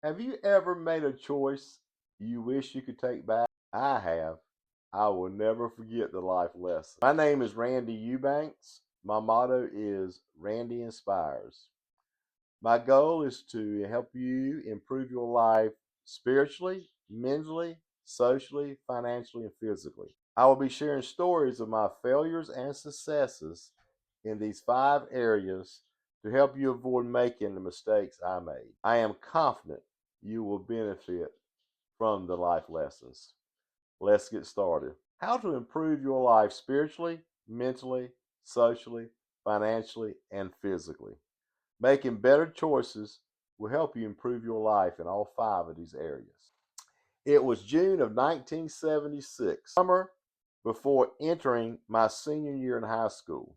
Have you ever made a choice you wish you could take back? I have. I will never forget the life lesson. My name is Randy Eubanks. My motto is Randy Inspires. My goal is to help you improve your life spiritually, mentally, socially, financially, and physically. I will be sharing stories of my failures and successes in these 5 areas to help you avoid making the mistakes I made. I am confident you will benefit from the life lessons. Let's get started. How to improve your life spiritually, mentally, socially, financially, and physically. Making better choices will help you improve your life in all 5 of these areas. It was June of 1976, summer before entering my senior year in high school.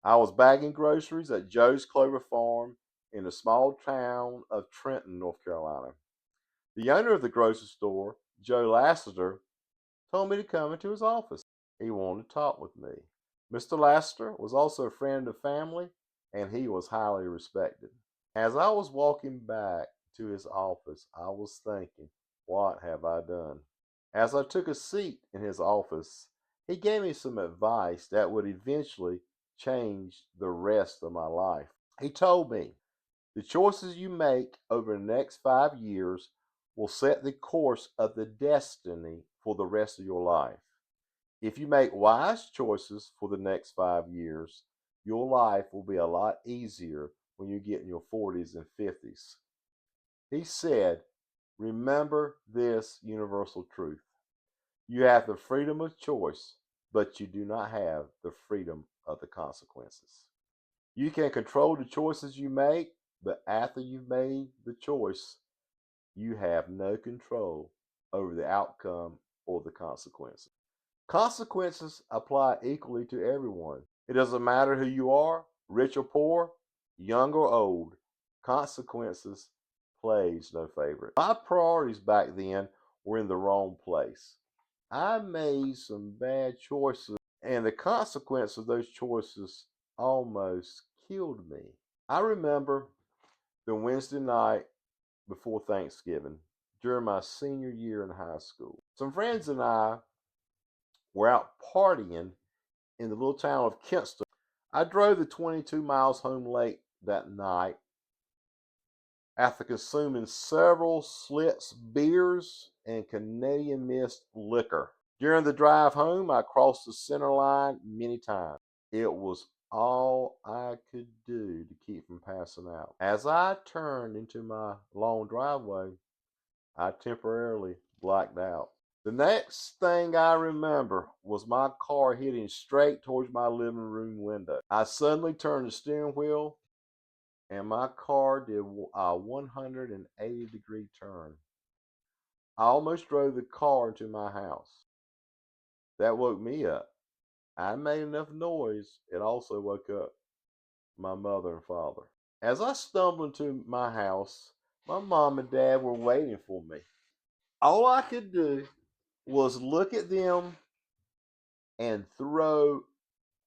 I was bagging groceries at Joe's Clover Farm in the small town of Trenton, North Carolina. The owner of the grocery store, Joe Lassiter, told me to come into his office. He wanted to talk with me. Mr. Lassiter was also a friend of the family, and he was highly respected. As I was walking back to his office, I was thinking, what have I done? As I took a seat in his office, he gave me some advice that would eventually change the rest of my life. He told me, the choices you make over the next 5 years will set the course of the destiny for the rest of your life. If you make wise choices for the next 5 years, your life will be a lot easier when you get in your 40s and 50s. He said, remember this universal truth. You have the freedom of choice, but you do not have the freedom of the consequences. You can control the choices you make, but after you've made the choice, you have no control over the outcome or the consequences. Consequences apply equally to everyone. It doesn't matter who you are, rich or poor, young or old. Consequences plays no favorite. My priorities back then were in the wrong place. I made some bad choices, and the consequence of those choices almost killed me. I remember the Wednesday night before Thanksgiving during my senior year in high school. Some friends and I were out partying in the little town of Kinston. I drove the 22 miles home late that night after consuming several Schlitz beers and Canadian Mist liquor. During the drive home, I crossed the center line many times. It was all I could do to keep from passing out. As I turned into my long driveway, I temporarily blacked out. The next thing I remember was my car hitting straight towards my living room window. I suddenly turned the steering wheel and my car did a 180-degree turn. I almost drove the car into my house. That woke me up. I made enough noise, it also woke up my mother and father. As I stumbled into my house, my mom and dad were waiting for me. All I could do was look at them and throw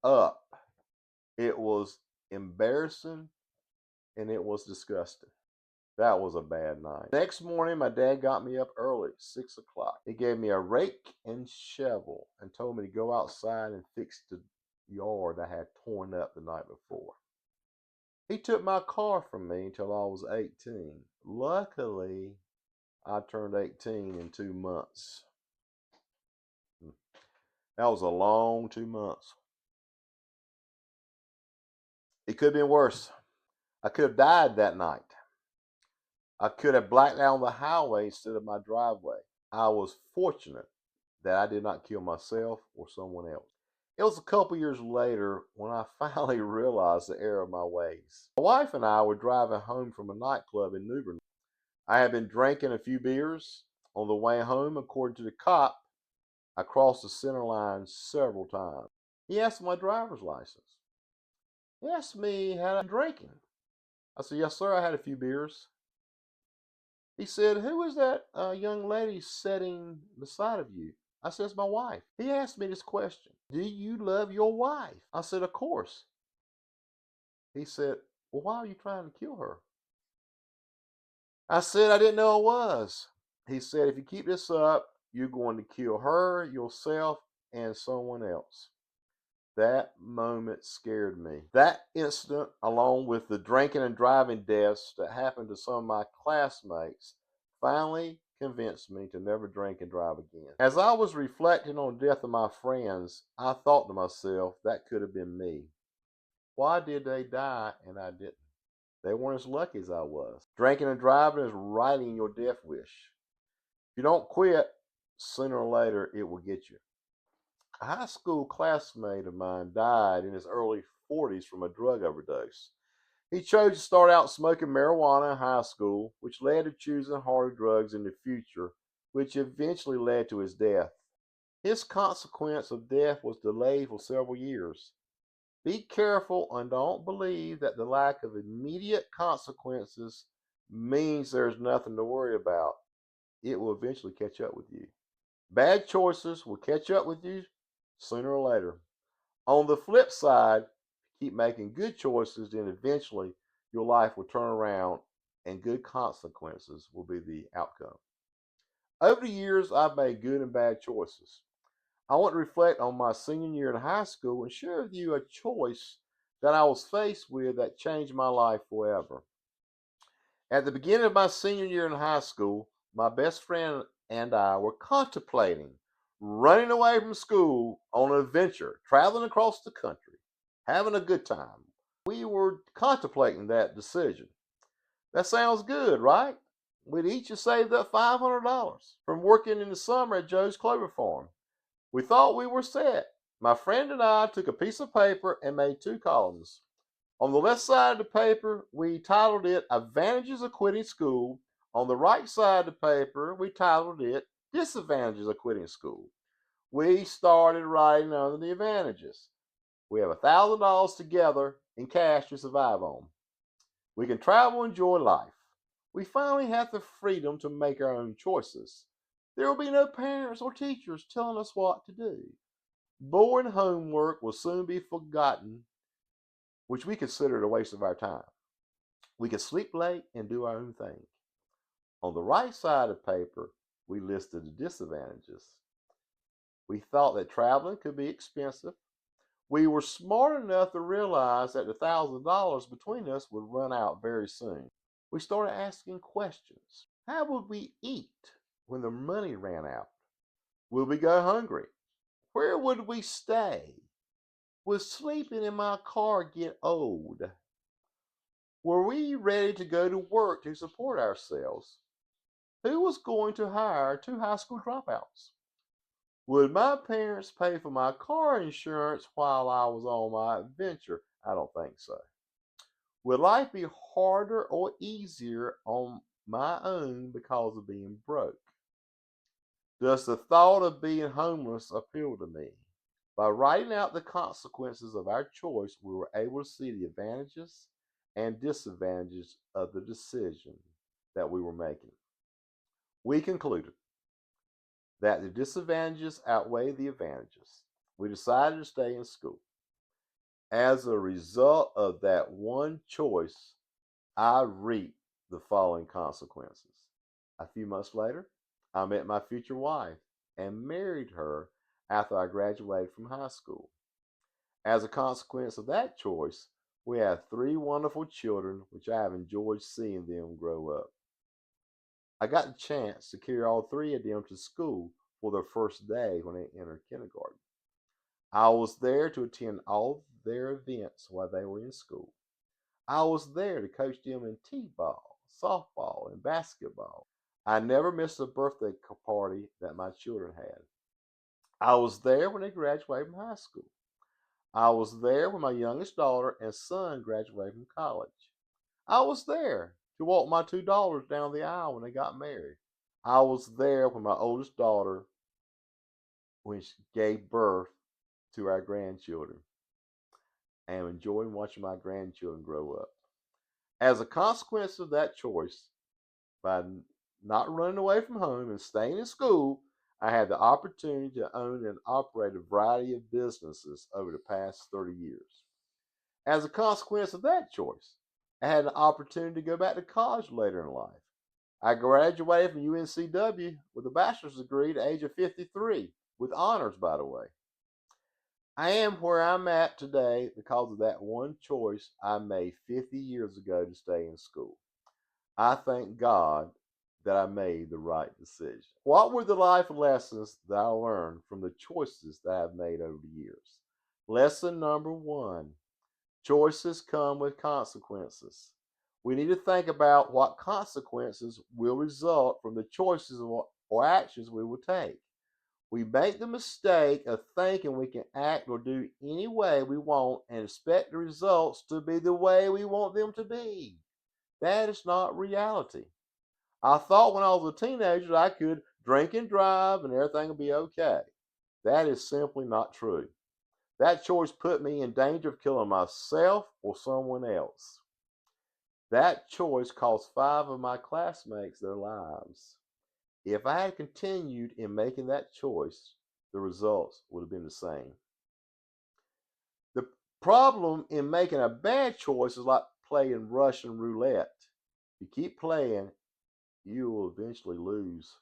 up. It was embarrassing and it was disgusting. That was a bad night. Next morning, my dad got me up early, 6 o'clock. He gave me a rake and shovel and told me to go outside and fix the yard I had torn up the night before. He took my car from me until I was 18. Luckily, I turned 18 in 2 months. That was a long 2 months. It could have been worse. I could have died that night. I could have blacked out on the highway instead of my driveway. I was fortunate that I did not kill myself or someone else. It was a couple years later when I finally realized the error of my ways. My wife and I were driving home from a nightclub in Newbern. I had been drinking a few beers. On the way home, according to the cop, I crossed the center line several times. He asked for my driver's license. He asked me had I been drinking. I said, yes, sir, I had a few beers. He said, who is that young lady sitting beside of you? I said, it's my wife. He asked me this question. Do you love your wife? I said, of course. He said, well, why are you trying to kill her? I said I didn't know it was. He said, if you keep this up, you're going to kill her, yourself, and someone else. That moment scared me. That incident, along with the drinking and driving deaths that happened to some of my classmates, finally convinced me to never drink and drive again. As I was reflecting on the death of my friends, I thought to myself, that could have been me. Why did they die and I didn't? They weren't as lucky as I was. Drinking and driving is writing your death wish. If you don't quit, sooner or later it will get you. A high school classmate of mine died in his early 40s from a drug overdose. He chose to start out smoking marijuana in high school, which led to choosing harder drugs in the future, which eventually led to his death. His consequence of death was delayed for several years. Be careful and don't believe that the lack of immediate consequences means there's nothing to worry about. It will eventually catch up with you. Bad choices will catch up with you sooner or later. On the flip side, keep making good choices, then eventually your life will turn around and good consequences will be the outcome. Over the years, I've made good and bad choices. I want to reflect on my senior year in high school and share with you a choice that I was faced with that changed my life forever. At the beginning of my senior year in high school, my best friend and I were contemplating running away from school on an adventure, traveling across the country, having a good time. We were contemplating that decision. That sounds good, right? We'd each have saved up $500 from working in the summer at Joe's Clover Farm. We thought we were set. My friend and I took a piece of paper and made two columns. On the left side of the paper, we titled it Advantages of Quitting School. On the right side of the paper, we titled it Disadvantages of Quitting School. We started writing under the advantages. We have $1,000 together in cash to survive on. We can travel and enjoy life. We finally have the freedom to make our own choices. There will be no parents or teachers telling us what to do. Boring homework will soon be forgotten, which we considered a waste of our time. We can sleep late and do our own thing. On the right side of the paper, we listed the disadvantages. We thought that traveling could be expensive. We were smart enough to realize that the $1,000 between us would run out very soon. We started asking questions. How would we eat when the money ran out? Would we go hungry? Where would we stay? Would sleeping in my car get old? Were we ready to go to work to support ourselves? Who was going to hire two high school dropouts? Would my parents pay for my car insurance while I was on my adventure? I don't think so. Would life be harder or easier on my own because of being broke? Does the thought of being homeless appeal to me? By writing out the consequences of our choice, we were able to see the advantages and disadvantages of the decision that we were making. We concluded that the disadvantages outweigh the advantages. We decided to stay in school. As a result of that one choice, I reaped the following consequences. A few months later, I met my future wife and married her after I graduated from high school. As a consequence of that choice, we have three wonderful children, which I have enjoyed seeing them grow up. I got the chance to carry all three of them to school for their first day when they entered kindergarten. I was there to attend all their events while they were in school. I was there to coach them in t-ball, softball, and basketball. I never missed a birthday party that my children had. I was there when they graduated from high school. I was there when my youngest daughter and son graduated from college. I was there to walk my two daughters down the aisle when they got married. I was there when my oldest daughter when she gave birth to our grandchildren and enjoying watching my grandchildren grow up. As a consequence of that choice, by not running away from home and staying in school, I had the opportunity to own and operate a variety of businesses over the past 30 years. As a consequence of that choice, I had an opportunity to go back to college later in life. I graduated from UNCW with a bachelor's degree at the age of 53, with honors, by the way. I am where I'm at today because of that one choice I made 50 years ago to stay in school. I thank God that I made the right decision. What were the life lessons that I learned from the choices that I've made over the years? Lesson number one: choices come with consequences. We need to think about what consequences will result from the choices or actions we will take. We make the mistake of thinking we can act or do any way we want and expect the results to be the way we want them to be. That is not reality. I thought when I was a teenager I could drink and drive and everything would be okay. That is simply not true. That choice put me in danger of killing myself or someone else. That choice cost 5 of my classmates their lives. If I had continued in making that choice, the results would have been the same. The problem in making a bad choice is like playing Russian roulette. If you keep playing, you will eventually lose.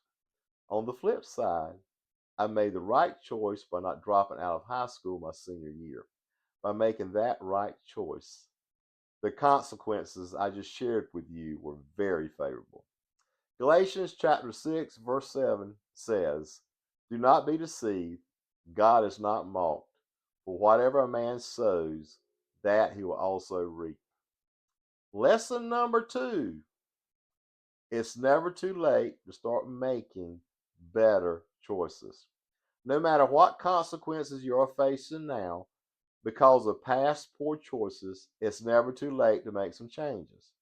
On the flip side, I made the right choice by not dropping out of high school my senior year. By making that right choice, the consequences I just shared with you were very favorable. Galatians chapter 6, verse 7 says, "Do not be deceived, God is not mocked, for whatever a man sows, that he will also reap." Lesson number two: it's never too late to start making better choices. No matter what consequences you are facing now because of past poor choices, it's never too late to make some changes.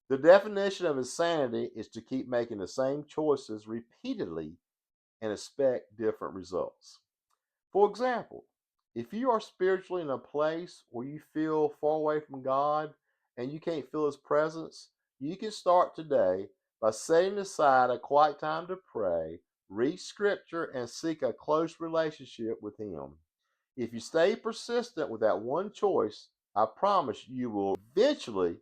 The definition of insanity is to keep making the same choices repeatedly and expect different results. For example, if you are spiritually in a place where you feel far away from God and you can't feel His presence, you can start today by setting aside a quiet time to pray, read Scripture, and seek a close relationship with Him. If you stay persistent with that one choice, I promise you will eventually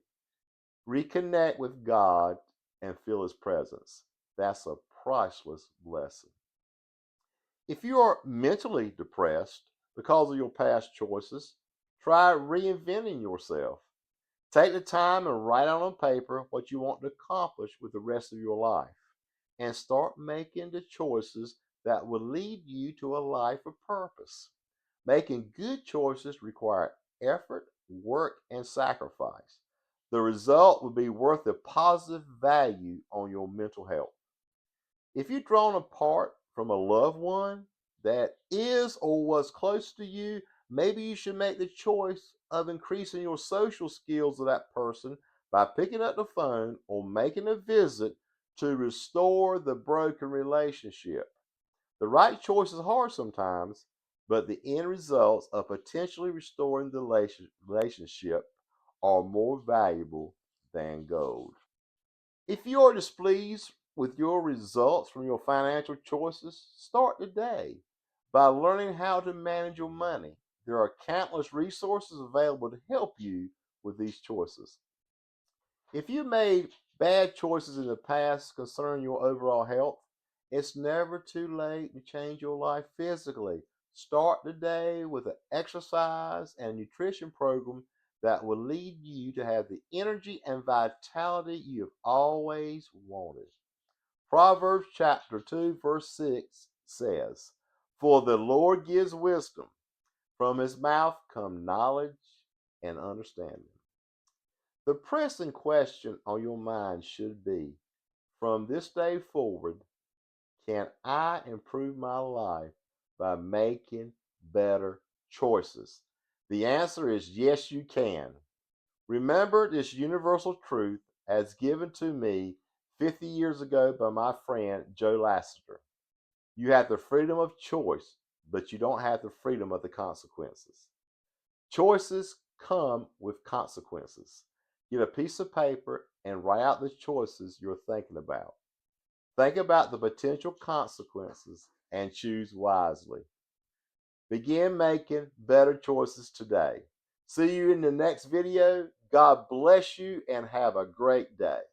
reconnect with God and feel His presence. That's a priceless blessing. If you are mentally depressed because of your past choices, try reinventing yourself. Take the time and write out on paper what you want to accomplish with the rest of your life and start making the choices that will lead you to a life of purpose. Making good choices require effort, work, and sacrifice. The result will be worth the positive value on your mental health. If you're drawn apart from a loved one that is or was close to you, maybe you should make the choice of increasing your social skills of that person by picking up the phone or making a visit to restore the broken relationship. The right choice is hard sometimes, but the end results of potentially restoring the relationship are more valuable than gold. If you are displeased with your results from your financial choices, start today by learning how to manage your money. There are countless resources available to help you with these choices. If you made bad choices in the past concerning your overall health, it's never too late to change your life physically. Start today with an exercise and nutrition program that will lead you to have the energy and vitality you have always wanted. Proverbs chapter 2, verse 6 says, "For the Lord gives wisdom, from his mouth come knowledge and understanding." The pressing question on your mind should be, from this day forward, can I improve my life by making better choices? The answer is yes, you can. Remember this universal truth as given to me 50 years ago by my friend Joe Lasseter. You have the freedom of choice, but you don't have the freedom of the consequences. Choices come with consequences. Get a piece of paper and write out the choices you're thinking about. Think about the potential consequences and choose wisely. Begin making better choices today. See you in the next video. God bless you and have a great day.